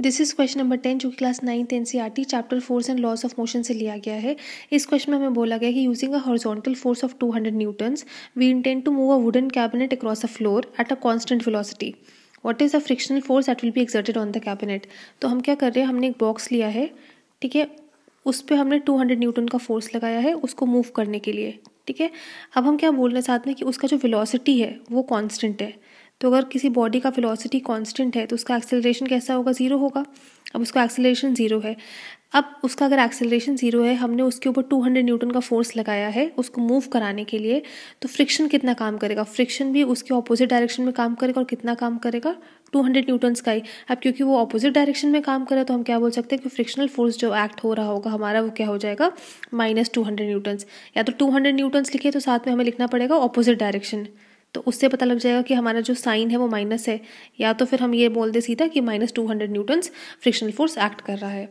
This is question number 10 जो कि class 9th NCERT chapter force and loss of motion से लिया गया है। इस क्वेश्चन में हमें बोला गया कि using a horizontal force of 200 newtons we intend to move a wooden cabinet across a floor at a constant velocity. What is the frictional force that will be exerted on the cabinet. तो हम क्या कर रहे हैं, हमने एक box लिया है, ठीक है, उस पर हमने 200 न्यूटन का फोर्स लगाया है उसको मूव करने के लिए, ठीक है। अब हम क्या बोल रहे हैं साथ में कि उसका जो वेलोसिटी है वो कांस्टेंट है। तो अगर किसी बॉडी का वेलोसिटी कांस्टेंट है तो उसका एक्सेलरेशन कैसा होगा, ज़ीरो होगा। अब उसका एक्सेलरेशन ज़ीरो है। अब उसका अगर एक्सेलरेशन ज़ीरो है, हमने उसके ऊपर 200 न्यूटन का फोर्स लगाया है उसको मूव कराने के लिए, तो फ्रिक्शन कितना काम करेगा, फ्रिक्शन भी उसके ऑपोजिट डायरेक्शन में काम करेगा और कितना काम करेगा, 200 न्यूटन्स का ही। अब क्योंकि वो ऑपोजिट डायरेक्शन में काम करे तो हम क्या बोल सकते हैं कि फ्रिक्शनल फोर्स जो एक्ट हो रहा होगा हमारा वो क्या हो जाएगा, -200 न्यूटन्स। या तो 200 न्यूटन्स लिखे तो साथ में हमें लिखना पड़ेगा ऑपोजिट डायरेक्शन, तो उससे पता लग जाएगा कि हमारा जो साइन है वो माइनस है। या तो फिर हम ये बोल दे सीधा कि -200 न्यूटन्स फ्रिक्शनल फोर्स एक्ट कर रहा है।